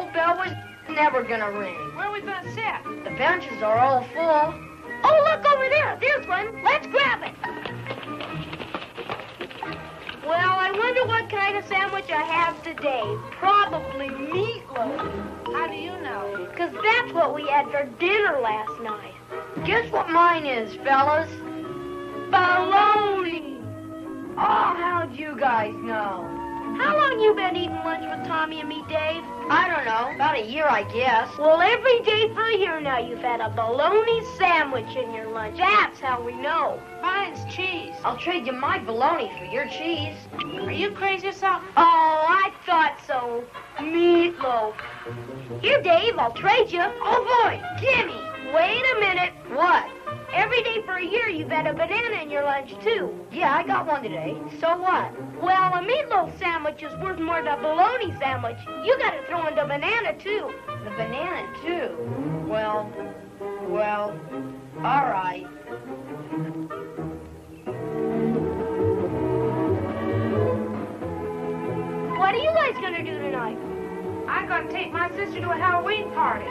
old bell was never gonna ring. Where are we gonna sit? The benches are all full. Oh, look over there. There's one. Let's grab it. Well, I wonder what kind of sandwich I have today. Probably meatloaf. How do you know? Because that's what we had for dinner last night. Guess what mine is, fellas? Bologna. Oh, how'd you guys know? How long you been eating lunch with Tommy and me, Dave? I don't know. About a year, I guess. Well, every day for a year now, you've had a bologna sandwich in your lunch. That's how we know. Mine's cheese. I'll trade you my bologna for your cheese. Are you crazy or something? Oh, I thought so. Meatloaf. Here, Dave, I'll trade you. Oh, boy, gimme. Wait a minute. What? Every day for a year, you've had a banana in your lunch, too. Yeah, I got one today. So what? Well, a meatloaf sandwich is worth more than a bologna sandwich. You gotta throw in the banana, too. The banana, too. Well, all right. What are you guys gonna do tonight? I'm gonna take my sister to a Halloween party.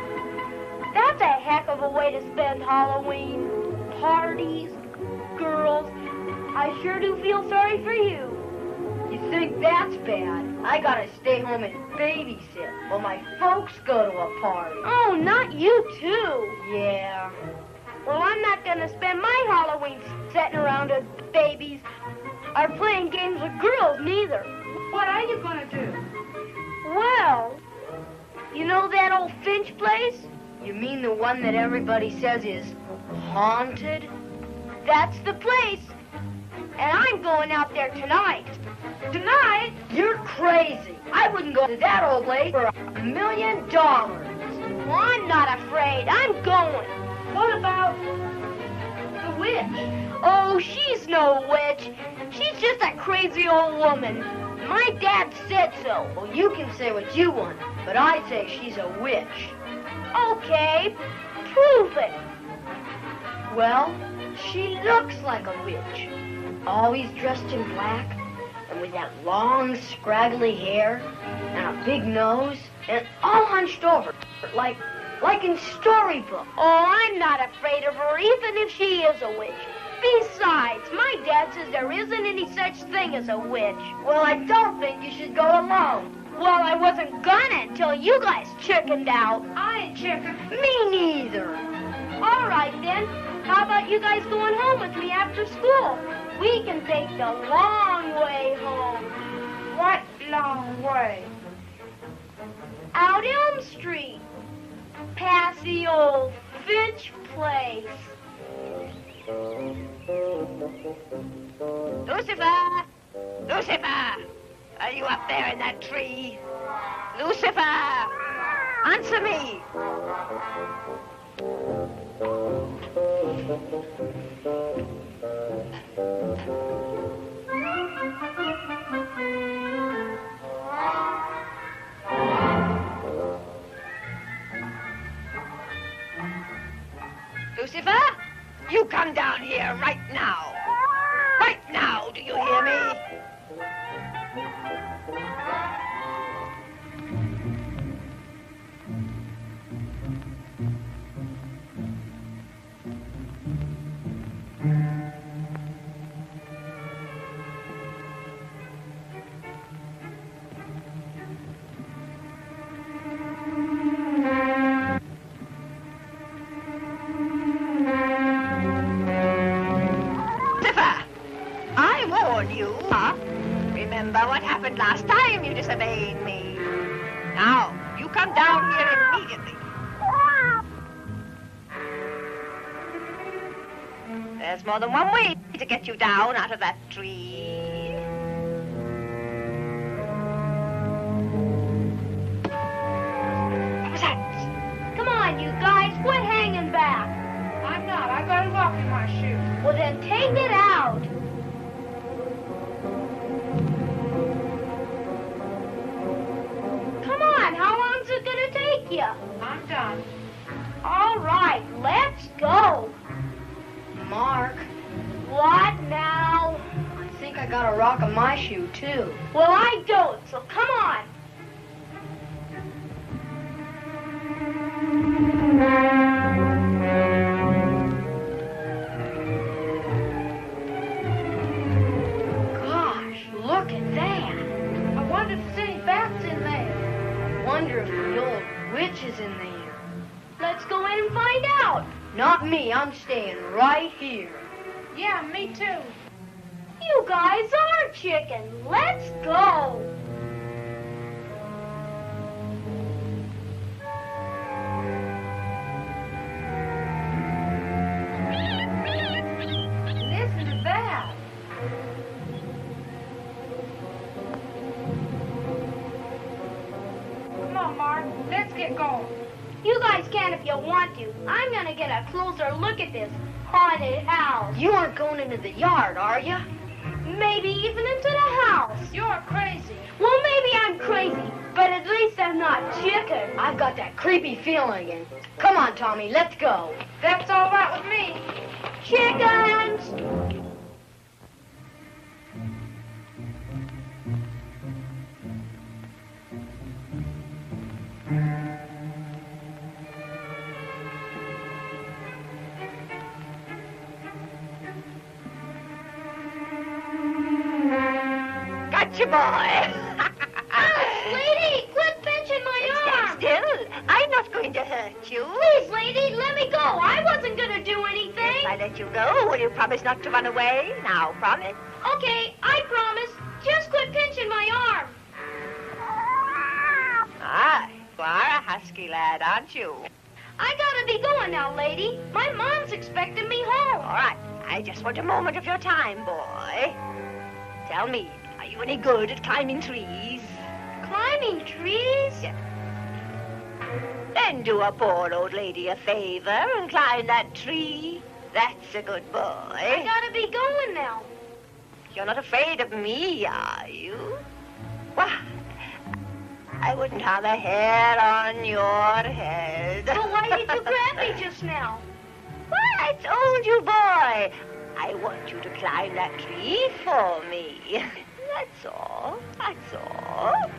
That's a heck of a way to spend Halloween. Parties, girls. I sure do feel sorry for you. You think that's bad? I gotta stay home and babysit while my folks go to a party. Oh, not you, too. Yeah. Well, I'm not gonna spend my Halloween sitting around with babies or playing games with girls, neither. What are you gonna do? Well, you know that old Finch place? You mean the one that everybody says is haunted? That's the place. And I'm going out there tonight. Tonight? You're crazy. I wouldn't go to that old place for $1 million. Well, I'm not afraid. I'm going. What about the witch? Oh, she's no witch. She's just a crazy old woman. My dad said so. Well, you can say what you want, but I'd say she's a witch. Okay, prove it. Well, she looks like a witch. Always dressed in black, and with that long, scraggly hair, and a big nose, and all hunched over, like in storybooks. Oh, I'm not afraid of her, even if she is a witch. Besides, my dad says there isn't any such thing as a witch. Well, I don't think you should go alone. Well, I wasn't gonna until you guys chickened out. I ain't chicken. Me neither. All right, then. How about you guys going home with me after school? We can take the long way home. What long way? Out Elm Street. Past the old Finch place. Lucifer! Lucifer! Are you up there in that tree? Lucifer! Answer me! Lucifer, you come down here right now. Right now, do you hear me? Remember what happened last time you disobeyed me. Now, you come down here immediately. There's more than one way to get you down out of that tree. What was that? Come on, you guys, quit hanging back. I'm not. I got a lock in my shoe. Well, then take it out. How long's it gonna take you? I'm done. All right, let's go. Mark. What now? I think I got a rock in my shoe, too. Well, I don't, so come on. witch is in there. Let's go in and find out. Not me. I'm staying right here. Yeah, me too. You guys are chicken. Let's go. Listen to that. Come on, Mark. Let's get going. You guys can if you want to. I'm gonna get a closer look at this haunted house. You aren't going into the yard, are you? Maybe even into the house. You're crazy. Well, maybe I'm crazy, but at least I'm not chicken. I've got that creepy feeling again. Come on, Tommy, let's go. That's all right with me. Chickens! Gotcha, boy. Lady, quit pinching my Stand arm! still. I'm not going to hurt you. Please, lady, let me go. I wasn't gonna do anything. If I let you go, will you promise not to run away? Now, promise. Okay, I promise. Just quit pinching my arm. Ah, you are a husky lad, aren't you? I gotta be going now, lady. My mom's expecting me home. All right. I just want a moment of your time, boy. Tell me, are you any good at climbing trees? Climbing trees? Yes. Then do a poor old lady a favor and climb that tree. That's a good boy. I gotta be going now. You're not afraid of me, are you? Why, I wouldn't harm a hair on your head. But why did you grab me just now? Well, I told you, boy. I want you to climb that tree for me. That's all. That's all.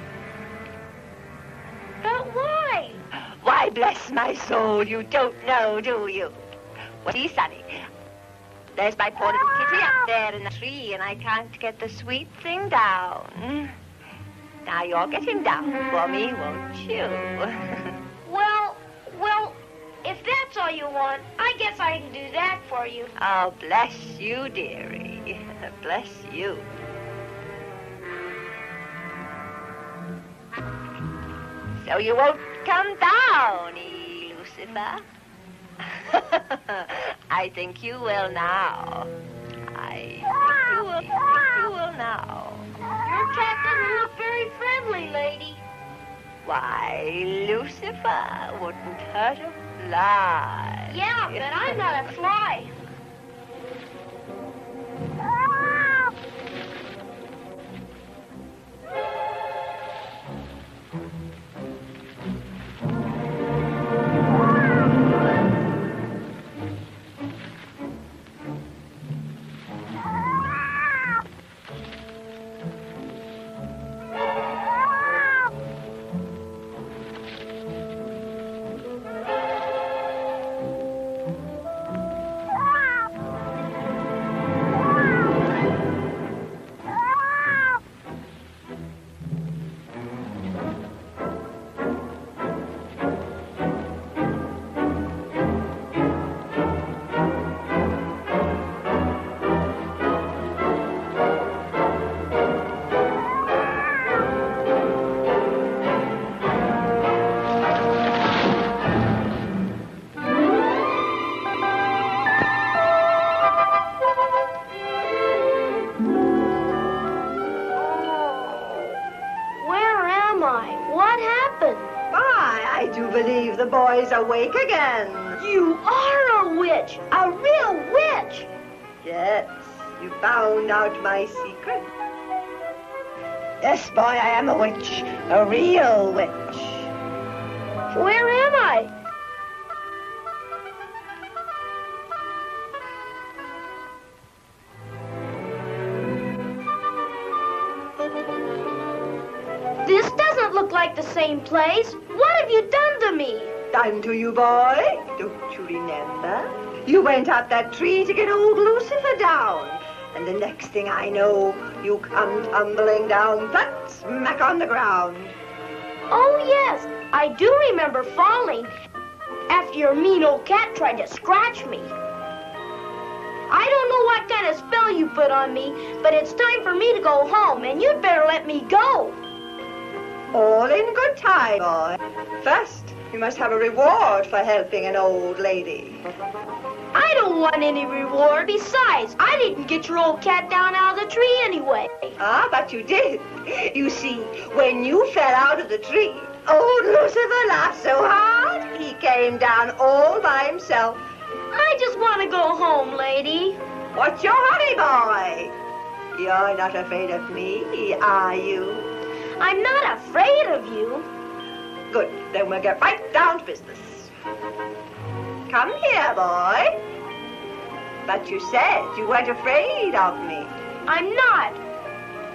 But why? Why, bless my soul, you don't know, do you? Well, see, Sonny, there's my poor little kitty up there in the tree, and I can't get the sweet thing down. Now you'll get him down for me, won't you? Well, if that's all you want, I guess I can do that for you. Oh, bless you, dearie. Bless you. So you won't come down, Lucifer? I think you will now. I think you will now. Your cat doesn't look very friendly, lady. Why, Lucifer wouldn't hurt a fly. Yeah, but I'm not a fly. The boy's awake again. You are a witch, a real witch. Yes, you found out my secret. Yes, boy, I am a witch, a real witch. Where am I? This doesn't look like the same place. What have you done to me? Done to you, boy? Don't you remember? You went up that tree to get old Lucifer down. And the next thing I know, you come tumbling down flat smack on the ground. Oh, yes. I do remember falling after your mean old cat tried to scratch me. I don't know what kind of spell you put on me, but it's time for me to go home, and you'd better let me go. All in good time, boy. First, you must have a reward for helping an old lady. I don't want any reward. Besides, I didn't get your old cat down out of the tree anyway. Ah, but you did. You see, when you fell out of the tree, old Lucifer laughed so hard, he came down all by himself. I just want to go home, lady. What's your hurry, boy? You're not afraid of me, are you? I'm not afraid of you. Good, then we'll get right down to business. Come here, boy. But you said you weren't afraid of me. I'm not.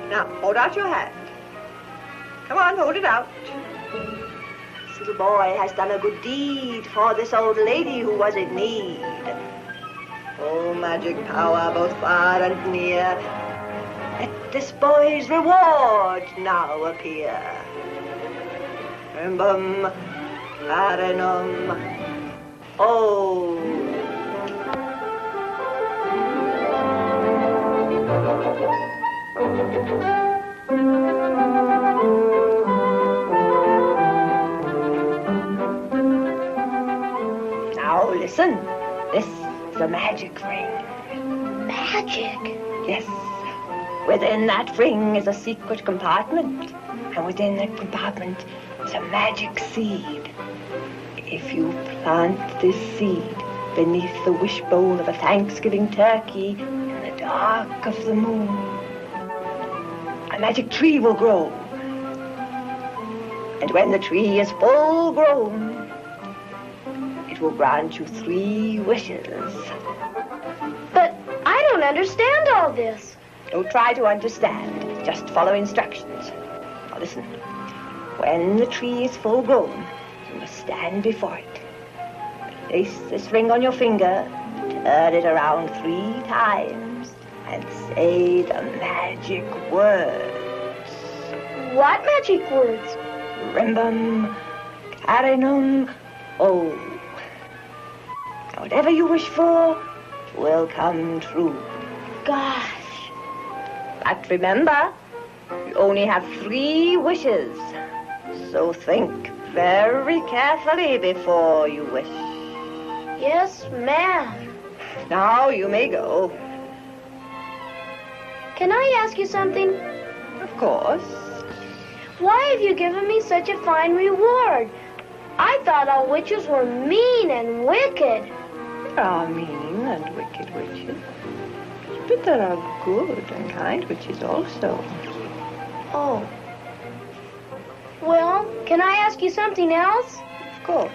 Now, hold out your hand. Come on, hold it out. This little boy has done a good deed for this old lady who was in need. Oh, magic power both far and near. Let this boy's reward now appear. Rimbum, arenum, oh. Now listen, this is a magic ring. Magic? Yes. Within that ring is a secret compartment, and within that compartment is a magic seed. If you plant this seed beneath the wishbone of a Thanksgiving turkey in the dark of the moon, a magic tree will grow. And when the tree is full grown, it will grant you 3 wishes. But I don't understand all this. Don't try to understand. Just follow instructions. Now listen. When the tree is full grown, you must stand before it. Place this ring on your finger, turn it around 3 times, and say the magic words. What magic words? Rimbum, carinum, oh. Now, whatever you wish for will come true. Gosh. But remember, you only have 3 wishes. So think very carefully before you wish. Yes, ma'am. Now you may go. Can I ask you something? Of course. Why have you given me such a fine reward? I thought all witches were mean and wicked. There are mean and wicked witches. But there are good and kind witches also. Oh. Well, can I ask you something else? Of course.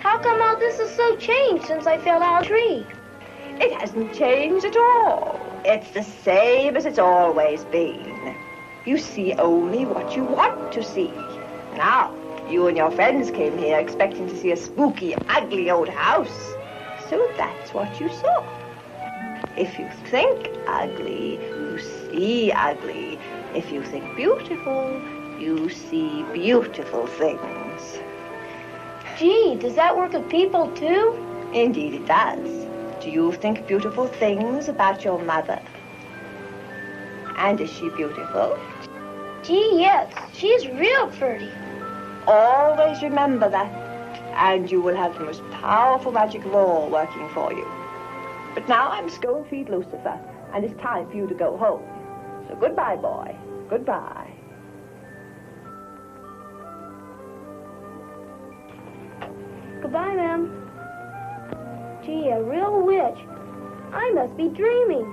How come all this is so changed since I fell out of the tree? It hasn't changed at all. It's the same as it's always been. You see only what you want to see. Now, you and your friends came here expecting to see a spooky, ugly old house. So that's what you saw. If you think ugly, you see ugly. If you think beautiful, you see beautiful things. Gee, does that work with people too? Indeed it does. Do you think beautiful things about your mother? And is she beautiful? Gee, yes. She's real pretty. Always remember that, and you will have the most powerful magic of all working for you. But now I must go and feed Lucifer, and it's time for you to go home. So goodbye, boy. Goodbye. Goodbye, ma'am. Gee, a real witch. I must be dreaming.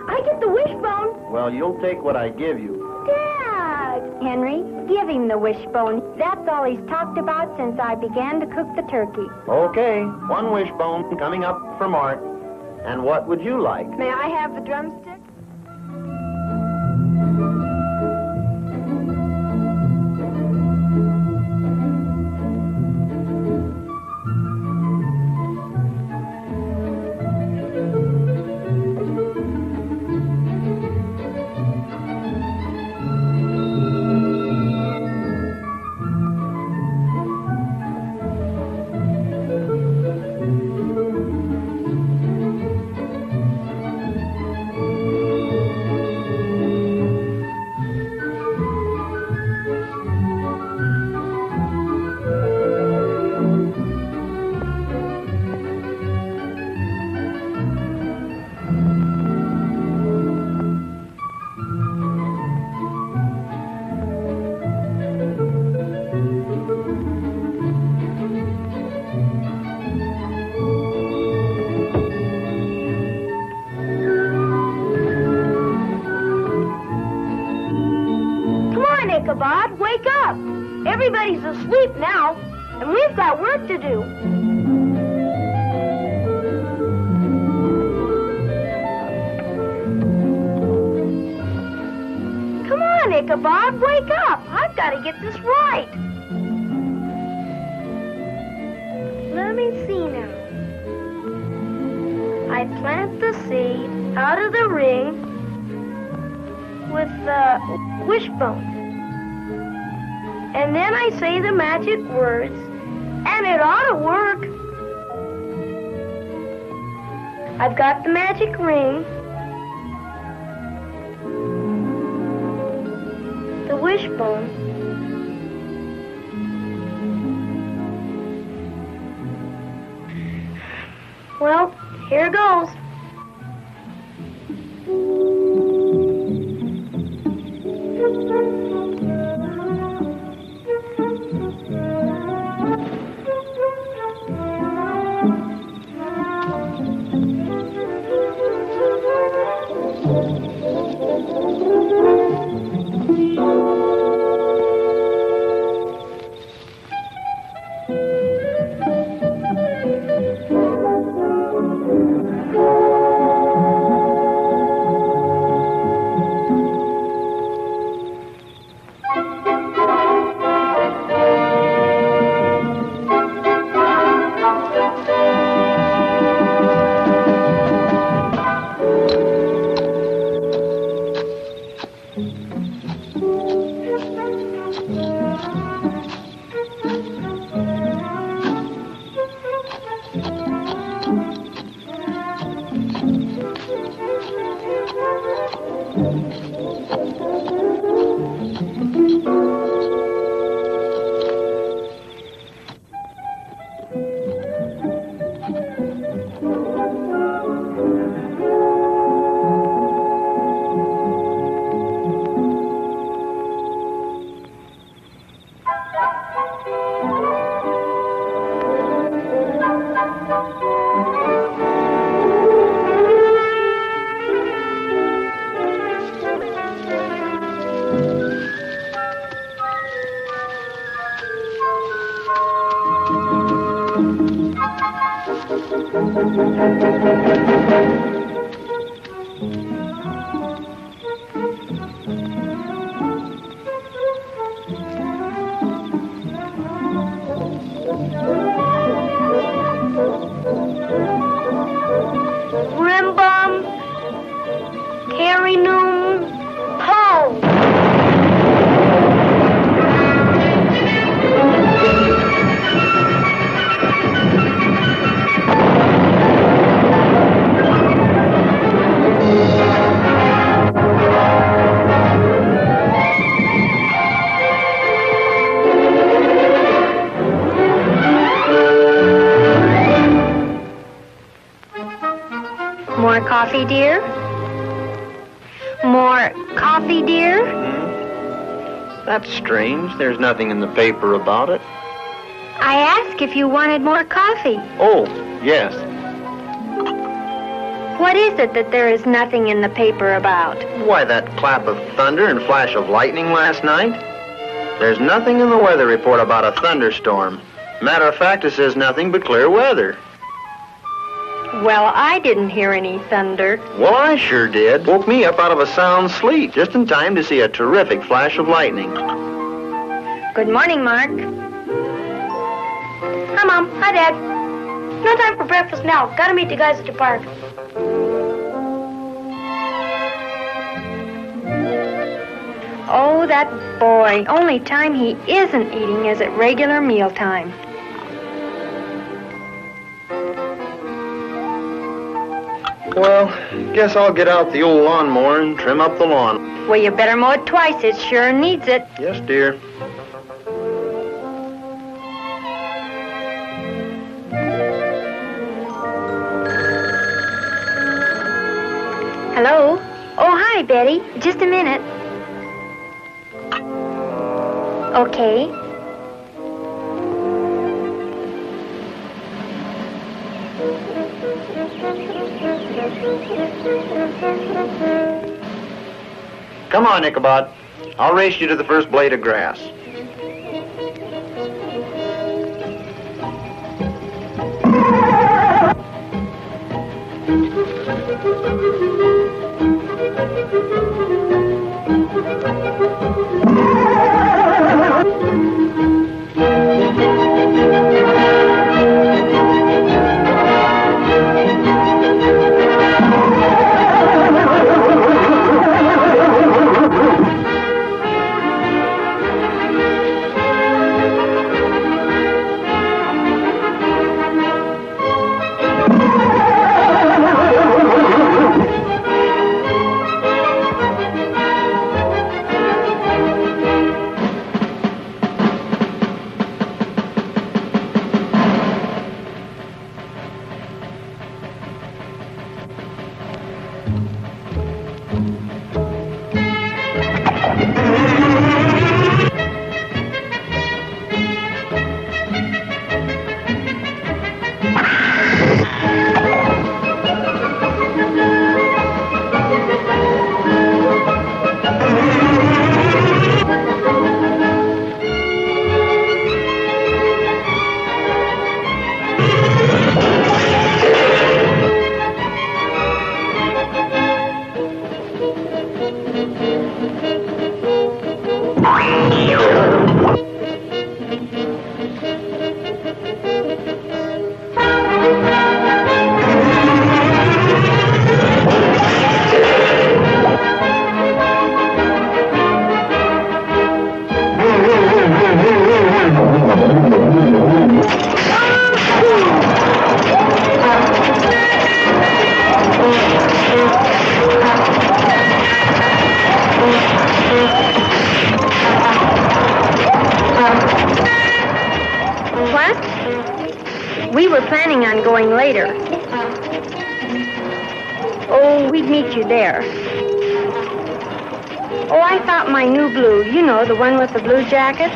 I get the wishbone. Well, you'll take what I give you. Dad! Henry, give him the wishbone. That's all he's talked about since I began to cook the turkey. Okay, 1 wishbone coming up for Mark. And what would you like? May I have the drumstick? Ichabod, wake up! Everybody's asleep now, and we've got work to do. Come on, Ichabod, wake up! I've got to get this right. Let me see now. I plant the seed out of the ring with the wishbone. And then I say the magic words, and it ought to work. I've got the magic ring, the wishbone, well, here goes. Rimbum, Carinum, Poe. More coffee, dear? More coffee, dear? That's strange. There's nothing in the paper about it. I asked if you wanted more coffee. Oh, yes. What is it that there is nothing in the paper about? Why, that clap of thunder and flash of lightning last night? There's nothing in the weather report about a thunderstorm. Matter of fact, it says nothing but clear weather. Well, I didn't hear any thunder. Well, I sure did. Woke me up out of a sound sleep, just in time to see a terrific flash of lightning. Good morning, Mark. Hi, Mom. Hi, Dad. No time for breakfast now. Gotta meet the guys at the park. Oh, that boy. Only time he isn't eating is at regular mealtime. Well, guess I'll get out the old lawnmower and trim up the lawn. Well, you better mow it twice. It sure needs it. Yes, dear. Hello? Oh, hi, Betty. Just a minute. Okay. Come on, Ichabod. I'll race you to the first blade of grass. We were planning on going later. Oh, we'd meet you there. Oh, I thought my new blue, you know, the one with the blue jacket.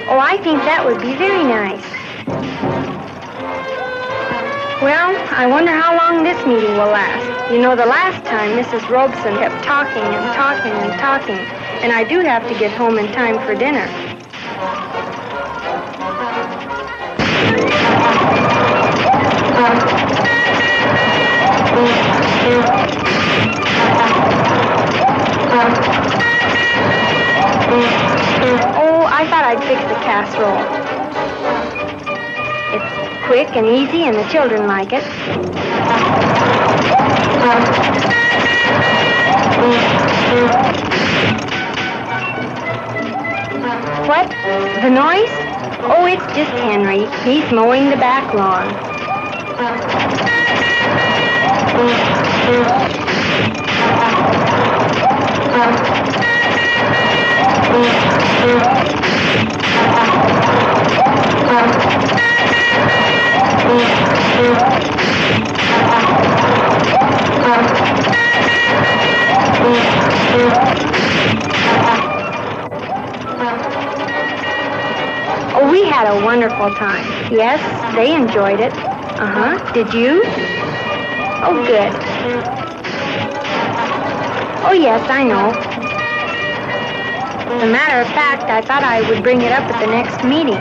Oh, I think that would be very nice. Well, I wonder how long this meeting will last. You know, the last time Mrs. Robeson kept talking and talking and talking, and I do have to get home in time for dinner. Oh, I thought I'd fix the casserole. It's quick and easy, and the children like it. What? The noise? Oh, it's just Henry. He's mowing the back lawn. Oh, we had a wonderful time. Yes, they enjoyed it. Uh-huh. Did you? Oh, good. Oh, yes, I know. As a matter of fact, I thought I would bring it up at the next meeting.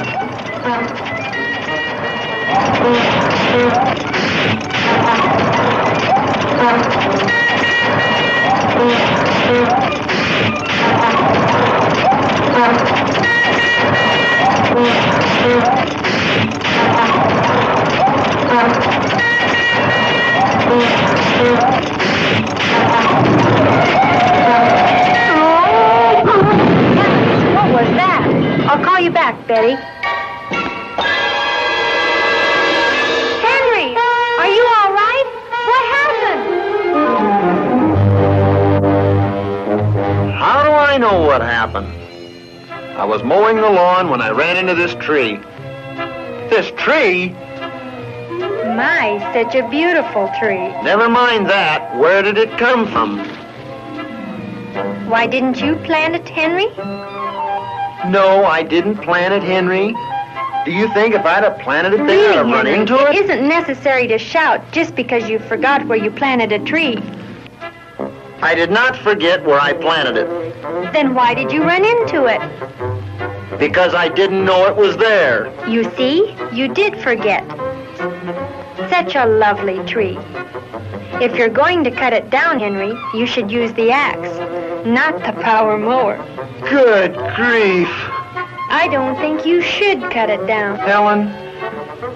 What was that? I'll call you back, Betty. Henry, are you all right? What happened? How do I know what happened? I was mowing the lawn when I ran into this tree. This tree? My, such a beautiful tree. Never mind that. Where did it come from? Why didn't you plant it, Henry? No, I didn't plant it, Henry. Do you think if I'd have planted it there, I'd have run Henry, into it? It isn't necessary to shout just because you forgot where you planted a tree. I did not forget where I planted it, Then why did you run into it? because I didn't know it was there. You see, you did forget. Such a lovely tree. If you're going to cut it down, Henry, you should use the axe, not the power mower. Good grief. I don't think you should cut it down. Helen,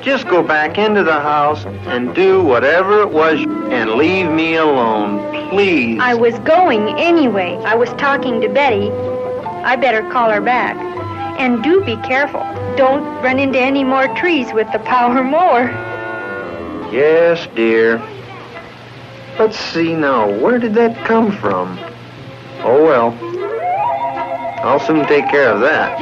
just go back into the house and do whatever it was and leave me alone, please. I was going anyway. I was talking to Betty. I better call her back. And do be careful. Don't run into any more trees with the power mower. Yes, dear. Let's see now, where did that come from? Oh, well. I'll soon take care of that.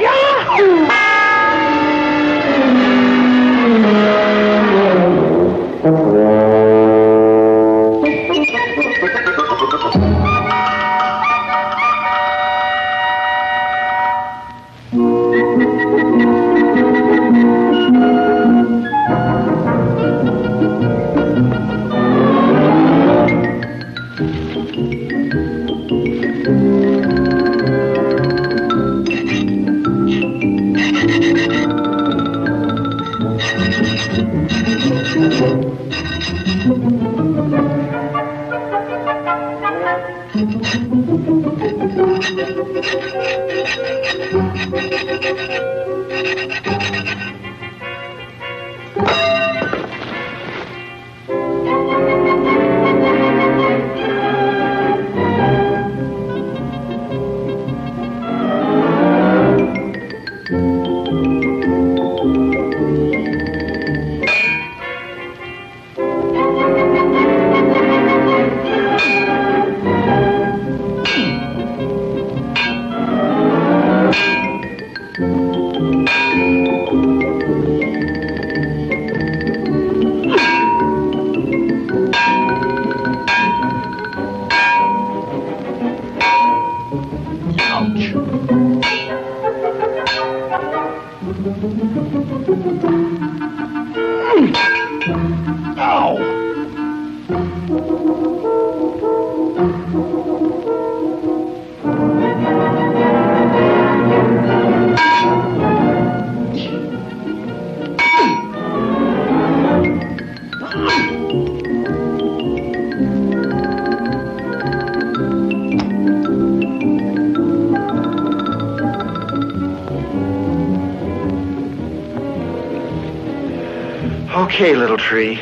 Okay, little tree.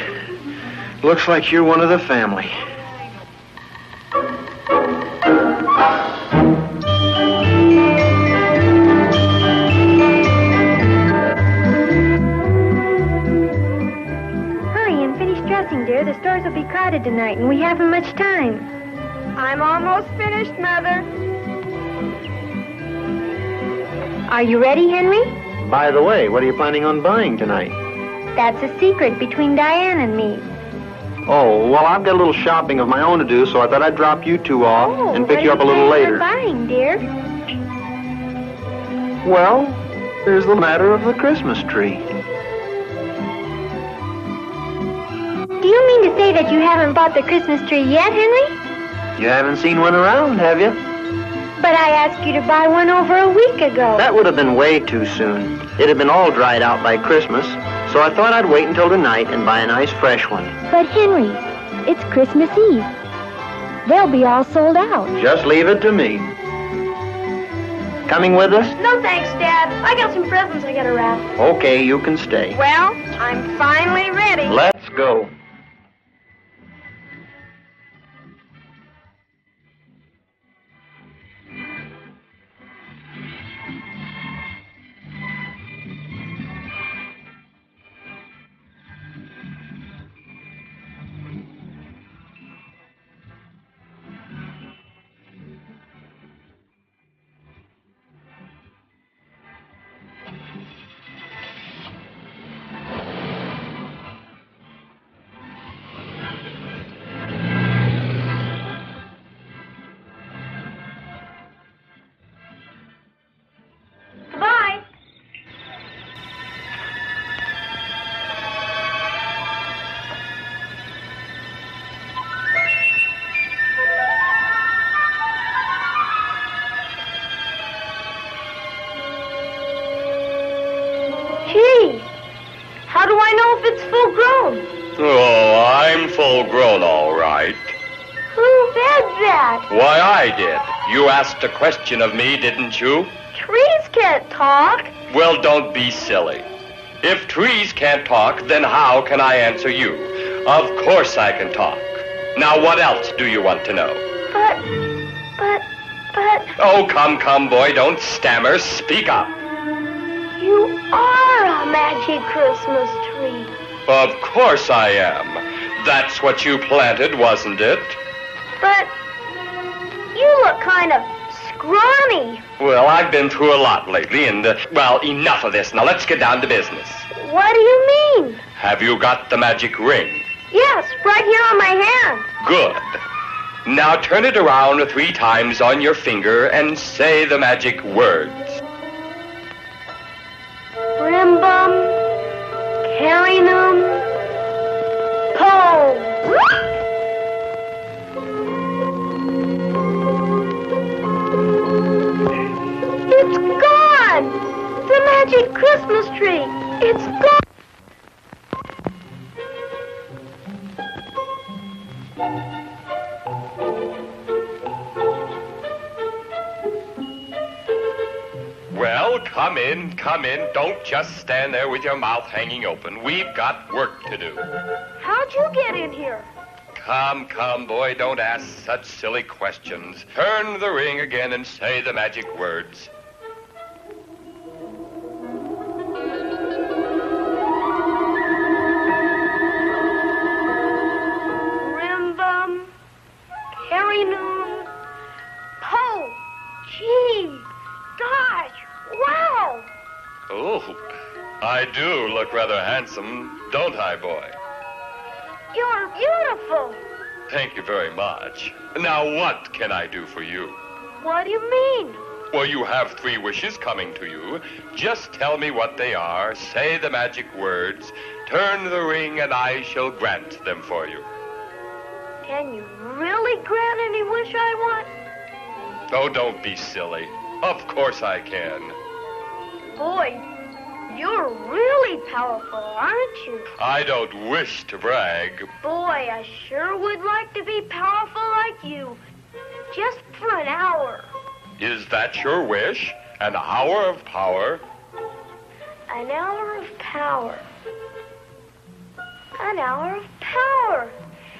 Looks like you're one of the family. Hurry and finish dressing, dear. The stores will be crowded tonight, and we haven't much time. I'm almost finished, Mother. Are you ready, Henry? By the way, what are you planning on buying tonight? That's a secret between Diane and me. Oh, well, I've got a little shopping of my own to do, so I thought I'd drop you two off and pick you up a little later. What are you buying, dear? Well, there's the matter of the Christmas tree. Do you mean to say that you haven't bought the Christmas tree yet, Henry? You haven't seen one around, have you? But I asked you to buy one over a week ago. That would have been way too soon. It had been all dried out by Christmas, so I thought I'd wait until tonight and buy a nice fresh one. But Henry, it's Christmas Eve. They'll be all sold out. Just leave it to me. Coming with us? No thanks, Dad. I got some presents I gotta wrap. Okay, you can stay. Well, I'm finally ready. Let's go. full grown, all right. Who said that? Why, I did. You asked a question of me, didn't you? Trees can't talk. Well, don't be silly. If trees can't talk, then how can I answer you? Of course I can talk. Now, what else do you want to know? But... Oh, come, boy, don't stammer. Speak up. You are a magic Christmas tree. Of course I am. That's what you planted, wasn't it? But you look kind of scrawny. Well, I've been through a lot lately, and, well, enough of this. Now, let's get down to business. What do you mean? Have you got the magic ring? Yes, right here on my hand. Good. Now turn it around 3 times on your finger and say the magic words. Rimbum, Carinum, Poe. It's gone! The magic Christmas tree. It's gone! Well, come in. Don't just stand there with your mouth hanging open. We've got work to do. How'd you get in here? Come, boy, don't ask such silly questions. Turn the ring again and say the magic words. Rimbum, Carinum, Poe. Gee, gosh, wow! Oh, I do look rather handsome, don't I, boy? You're beautiful. Thank you very much. Now, what can I do for you? What do you mean? Well, you have 3 wishes coming to you. Just tell me what they are, say the magic words, turn the ring, and I shall grant them for you. Can you really grant any wish I want? Oh, don't be silly. Of course I can. Boy, you're really powerful, aren't you? I don't wish to brag. Boy, I sure would like to be powerful like you. Just for an hour. Is that your wish? An hour of power? An hour of power. An hour of power.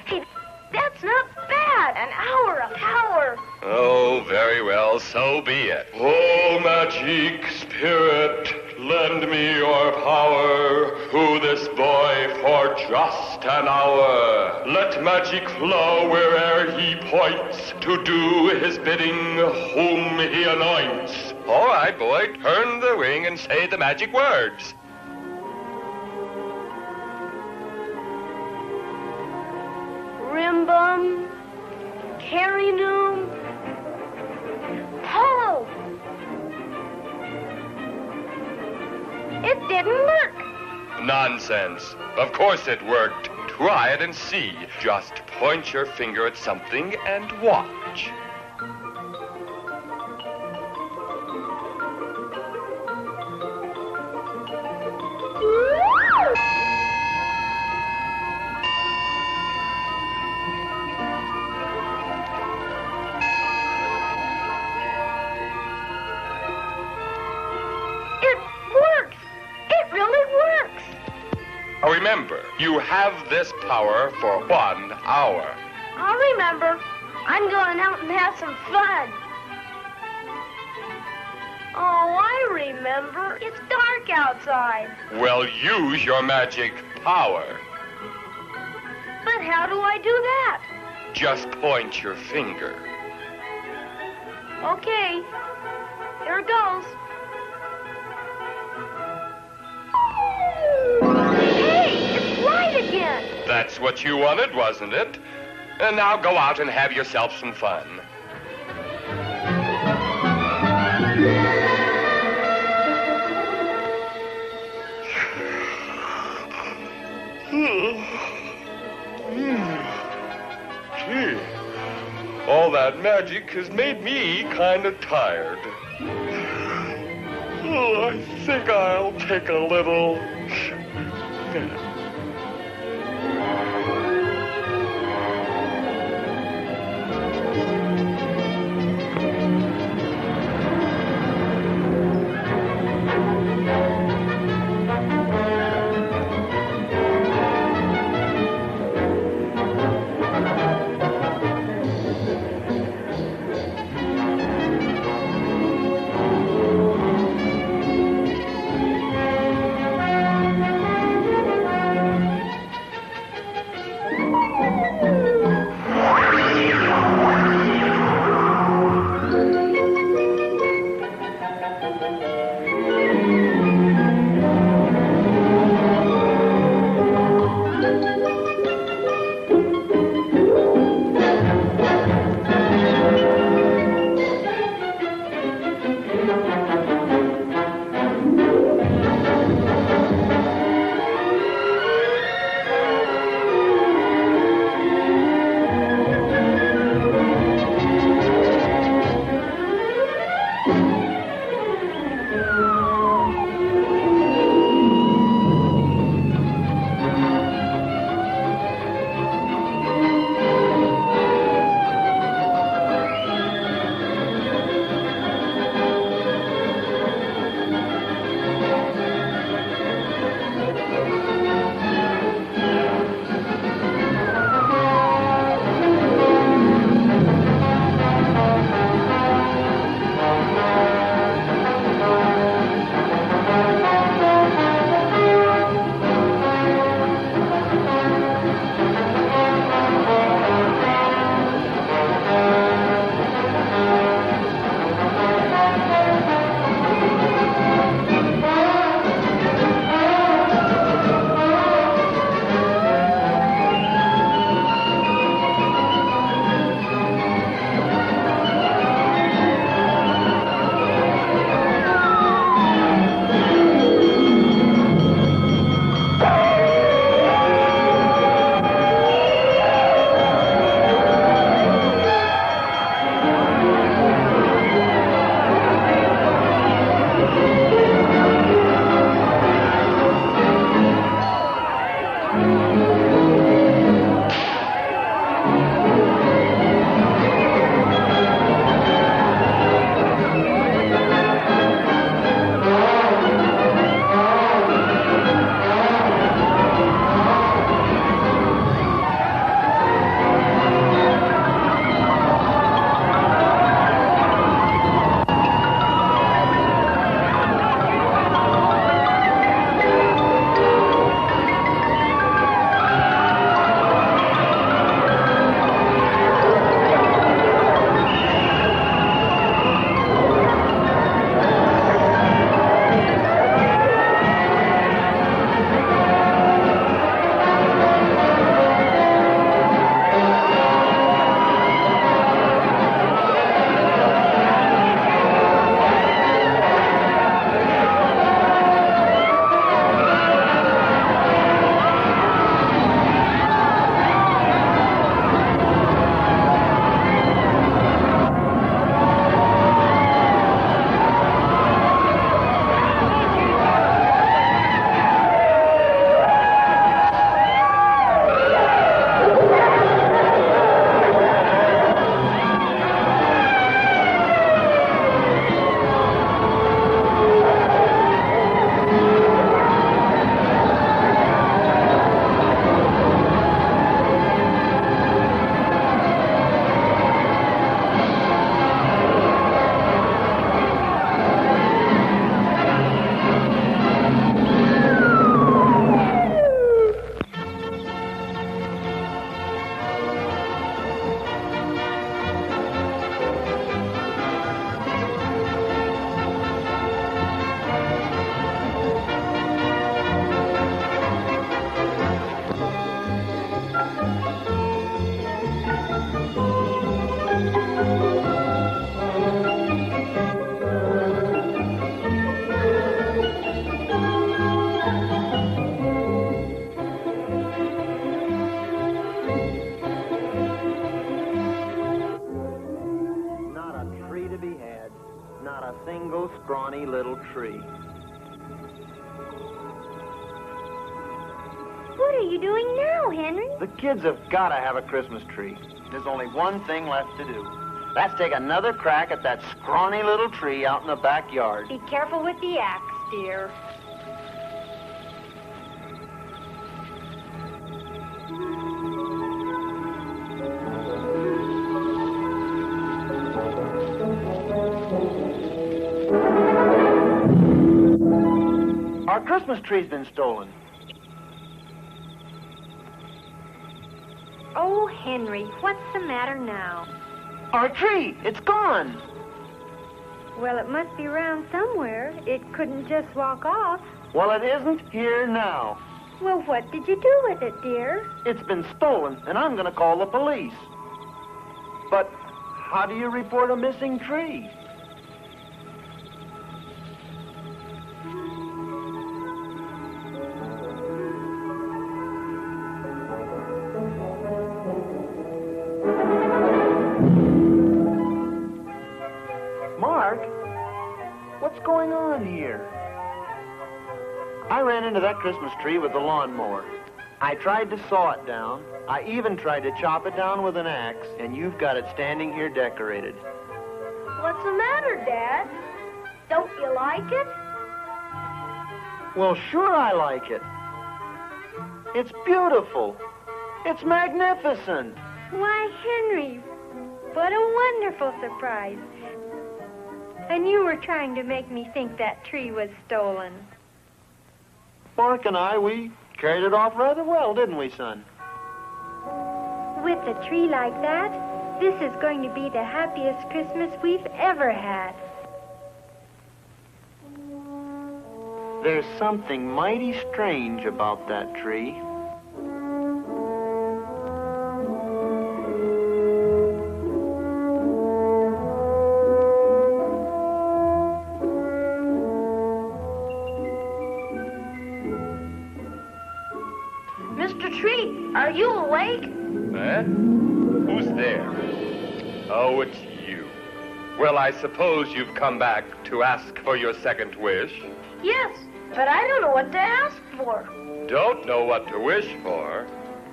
Hey, that's not bad. An hour of power. Oh, very well, so be it. Oh, magic spirit, lend me your power, who this boy for just an hour. Let magic flow where'er he points, to do his bidding whom he anoints. All right, boy, turn the ring and say the magic words. Rimbum, Carinum, Poe. It didn't work. Nonsense. Of course it worked. Try it and see. Just point your finger at something and watch. Remember, you have this power for 1 hour. I'll remember. I'm going out and have some fun. Oh, I remember. It's dark outside. Well, use your magic power. But how do I do that? Just point your finger. Okay. Here goes. Again. That's what you wanted, wasn't it? And now go out and have yourself some fun. Gee, all that magic has made me kind of tired. Oh, I think I'll take a little nap. Not a single scrawny little tree. What are you doing now, Henry? The kids have got to have a Christmas tree. There's only one thing left to do. Let's take another crack at that scrawny little tree out in the backyard. Be careful with the axe, dear. Our Christmas tree's been stolen. Oh, Henry, what's the matter now? Our tree, it's gone. Well, it must be around somewhere. It couldn't just walk off. Well, it isn't here now. Well, what did you do with it, dear? It's been stolen, and I'm going to call the police. But how do you report a missing tree? Mark, what's going on here? I ran into that Christmas tree with the lawnmower. I tried to saw it down. I even tried to chop it down with an axe, and you've got it standing here decorated. What's the matter, Dad? Don't you like it? Well, sure I like it. It's beautiful. It's magnificent. Why, Henry, what a wonderful surprise. And you were trying to make me think that tree was stolen. Mark and I, we carried it off rather well, didn't we, son? With a tree like that, this is going to be the happiest Christmas we've ever had. There's something mighty strange about that tree. Mr. Tree, are you awake? Eh? Who's there? Oh, it's you. Well, I suppose you've come back to ask for your second wish. Yes, but I don't know what to ask for. Don't know what to wish for?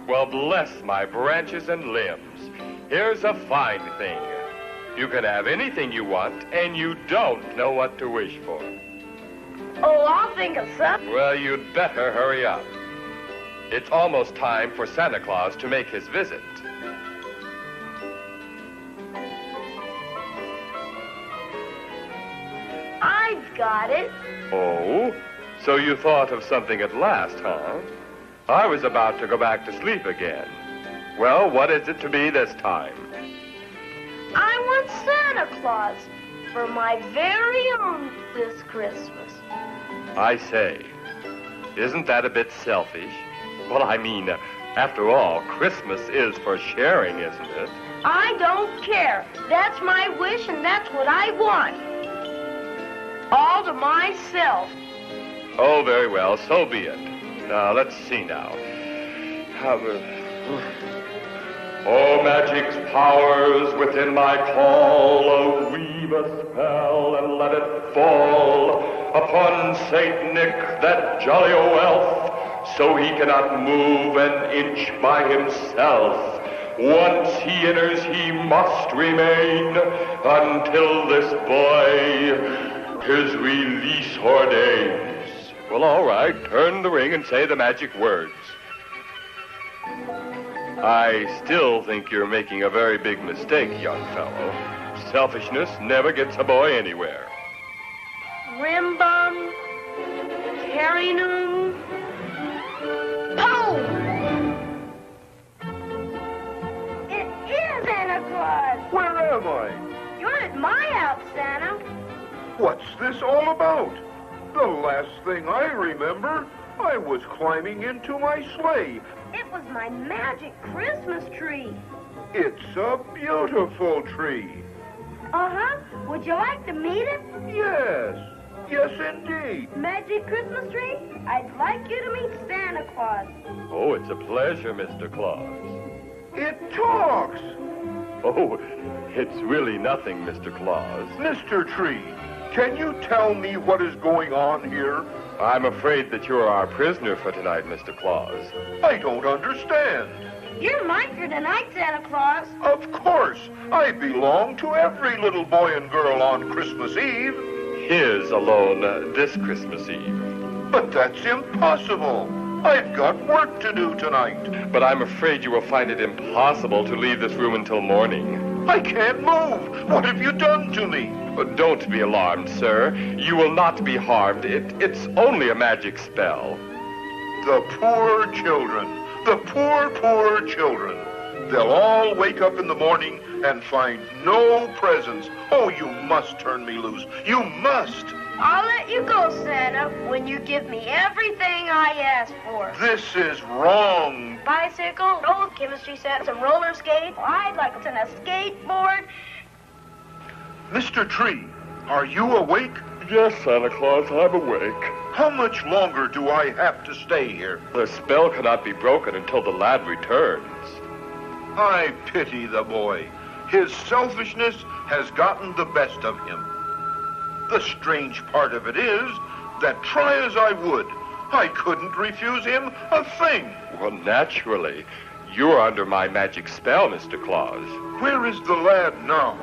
Well, bless my branches and limbs. Here's a fine thing. You can have anything you want, and you don't know what to wish for. Oh, I'll think of something. Well, you'd better hurry up. It's almost time for Santa Claus to make his visit. I've got it. Oh? So you thought of something at last, huh? I was about to go back to sleep again. Well, what is it to be this time? I want Santa Claus for my very own this Christmas. I say, isn't that a bit selfish? Well, I mean, after all, Christmas is for sharing, isn't it? I don't care. That's my wish and that's what I want. All to myself. Oh, very well, so be it. Now, let's see now. Oh, magic's powers within my call, oh, weave a spell and let it fall upon Saint Nick, that jolly old elf, so he cannot move an inch by himself. Once he enters, he must remain until this boy his release ordains. Well, all right, turn the ring and say the magic words. I still think you're making a very big mistake, young fellow. Selfishness never gets a boy anywhere. Rimbum, Carinum, Poe! It is Santa Claus! Where am I? You're at my house, Santa. What's this all about? The last thing I remember, I was climbing into my sleigh. It was my magic Christmas tree. It's a beautiful tree. Uh-huh. Would you like to meet it? Yes. Yes, indeed. Magic Christmas tree, I'd like you to meet Santa Claus. Oh, it's a pleasure, Mr. Claus. It talks. Oh, it's really nothing, Mr. Claus. Mr. Tree, can you tell me what is going on here? I'm afraid that you're our prisoner for tonight, Mr. Claus. I don't understand. You're mine for tonight, Santa Claus. Of course. I belong to every little boy and girl on Christmas Eve. His alone this Christmas Eve. But that's impossible. I've got work to do tonight. But I'm afraid you will find it impossible to leave this room until morning. I can't move. What have you done to me? Don't be alarmed, sir. You will not be harmed. It's only a magic spell. The poor children. The poor, poor children. They'll all wake up in the morning and find no presents. Oh, you must turn me loose. You must. I'll let you go, Santa, when you give me everything I ask for. This is wrong. Bicycle, an old chemistry set, some roller skates. I'd like a skateboard. Mr. Tree, are you awake? Yes, Santa Claus, I'm awake. How much longer do I have to stay here? The spell cannot be broken until the lad returns. I pity the boy. His selfishness has gotten the best of him. The strange part of it is that try as I would, I couldn't refuse him a thing. Well, naturally. You're under my magic spell, Mr. Claus. Where is the lad now?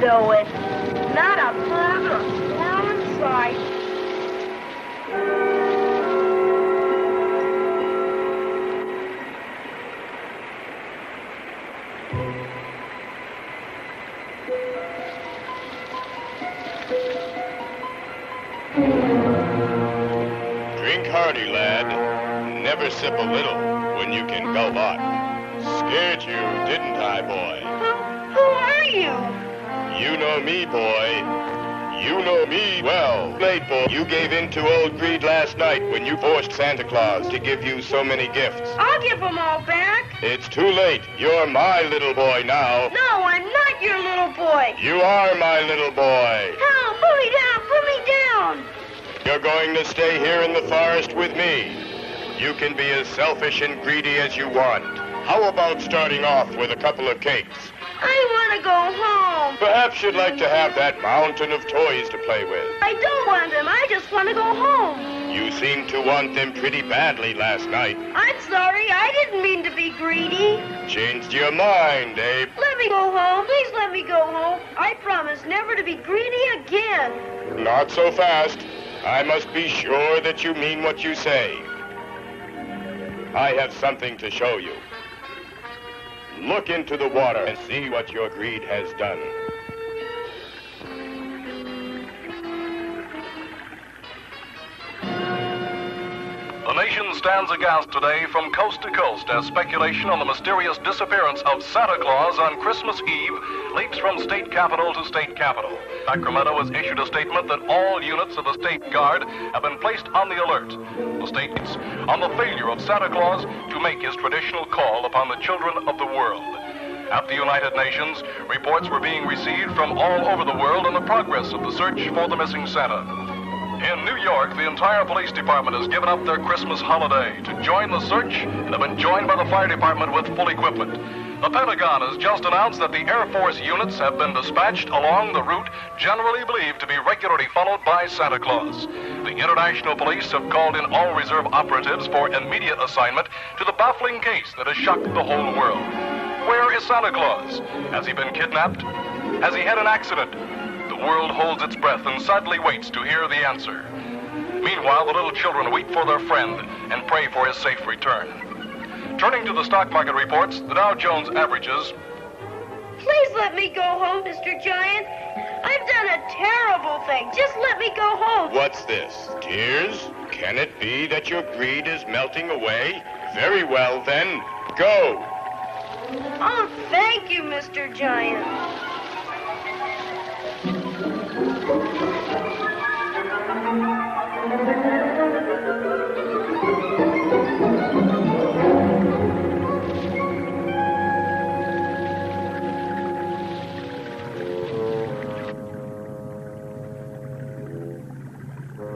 know it. Not a bird or a squirrel in sight. Drink hearty, lad. Never sip a little when you can gulp on. Scared you, didn't I, boy? Who are you? You know me, boy. You know me well. Late, boy. You gave in to old greed last night when you forced Santa Claus to give you so many gifts. I'll give them all back. It's too late. You're my little boy now. No, I'm not your little boy. You are my little boy. Help! Put me down! Put me down! You're going to stay here in the forest with me. You can be as selfish and greedy as you want. How about starting off with a couple of cakes? I want to go home. Perhaps you'd like to have that mountain of toys to play with. I don't want them. I just want to go home. You seemed to want them pretty badly last night. I'm sorry. I didn't mean to be greedy. Changed your mind, Abe. Let me go home. Please let me go home. I promise never to be greedy again. Not so fast. I must be sure that you mean what you say. I have something to show you. Look into the water and see what your greed has done. The nation stands aghast today from coast to coast as speculation on the mysterious disappearance of Santa Claus on Christmas Eve leaps from state capital to state capital. Sacramento has issued a statement that all units of the State Guard have been placed on the alert. The state's on the failure of Santa Claus to make his traditional call upon the children of the world. At the United Nations, reports were being received from all over the world on the progress of the search for the missing Santa. In New York, the entire police department has given up their Christmas holiday to join the search and have been joined by the fire department with full equipment. The Pentagon has just announced that the Air Force units have been dispatched along the route generally believed to be regularly followed by Santa Claus. The international police have called in all reserve operatives for immediate assignment to the baffling case that has shocked the whole world. Where is Santa Claus? Has he been kidnapped? Has he had an accident? The world holds its breath and sadly waits to hear the answer. Meanwhile, the little children weep for their friend and pray for his safe return. Turning to the stock market reports, the Dow Jones averages. Please let me go home, Mr. Giant. I've done a terrible thing. Just let me go home. What's this? Tears? Can it be that your greed is melting away? Very well, then, go. Oh, thank you, Mr. Giant.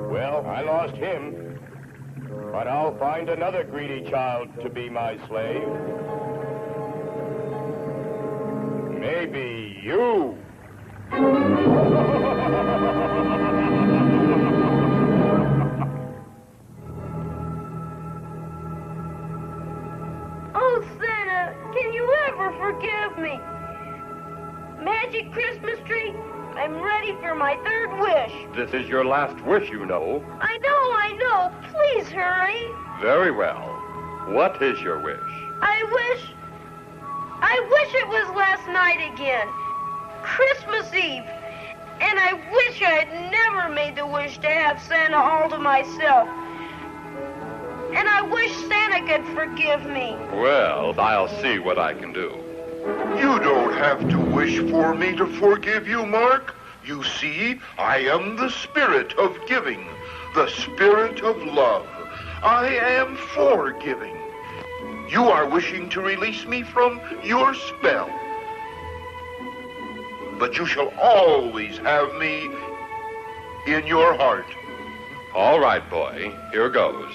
Well, I lost him, but I'll find another greedy child to be my slave. Maybe you. Oh, Santa, can you ever forgive me? Magic Christmas tree, I'm ready for my third wish. This is your last wish, you know. I know. Please hurry. Very well. What is your wish? I wish it was last night again. Christmas Eve. And I wish I had never made the wish to have Santa all to myself. And I wish Santa could forgive me. Well, I'll see what I can do. You don't have to wish for me to forgive you, Mark. You see, I am the spirit of giving, the spirit of love. I am forgiving. You are wishing to release me from your spell. But you shall always have me in your heart. All right, boy. Here goes.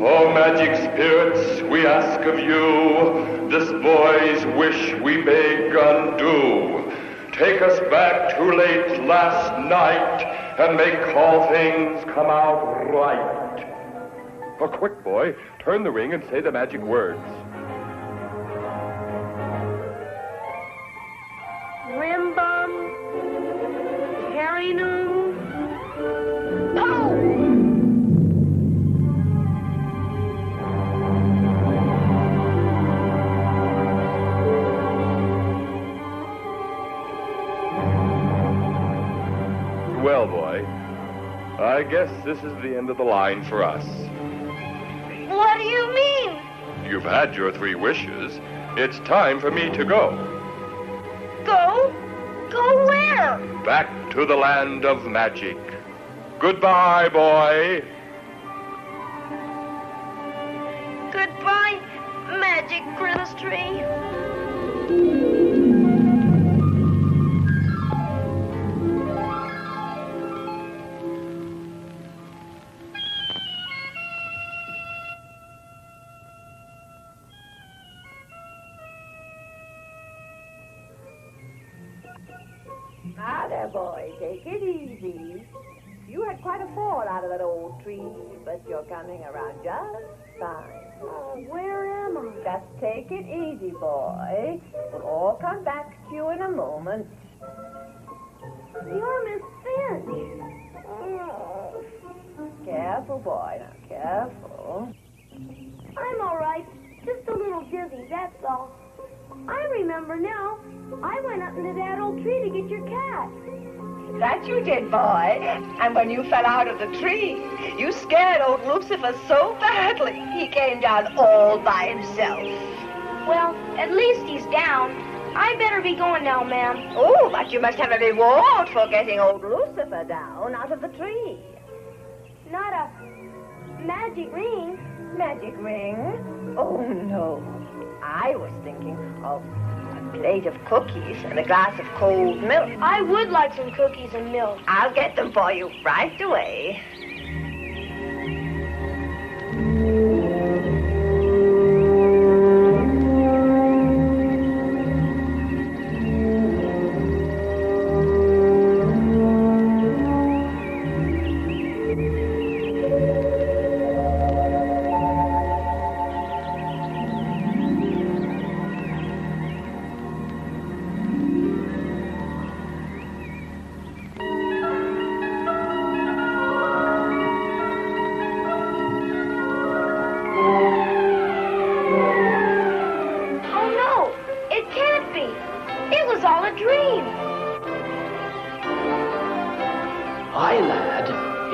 Oh, magic spirits, we ask of you, this boy's wish we beg undo. Take us back to late last night and make all things come out right. Oh, quick, boy. Turn the ring and say the magic words. Rimbum, Harry-noon, oh! Well, boy, I guess this is the end of the line for us. What do you mean? You've had your 3 wishes. It's time for me to go. Go? Go where? Back to the land of magic. Goodbye, boy. Goodbye, Magic Christmas tree. Now there, boy, take it easy. You had quite a fall out of that old tree, but you're you're coming around just fine. Oh, where am I? Just take it easy, boy. We'll all come back to you in a moment. You're Miss Finch. Careful, boy. Now, careful. I'm all right. Just a little dizzy, that's all. I remember now. I went up into that old tree to get your cat. That you did, boy. And when you fell out of the tree, you scared old Lucifer so badly, he came down all by himself. Well, at least he's down. I better be going now, ma'am. Oh, but you must have a reward for getting old Lucifer down out of the tree. Not a magic ring. Magic ring? Oh, no. I was thinking of a plate of cookies and a glass of cold milk. I would like some cookies and milk. I'll get them for you right away.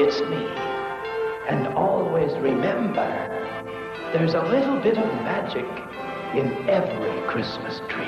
It's me. And always remember, there's a little bit of magic in every Christmas tree.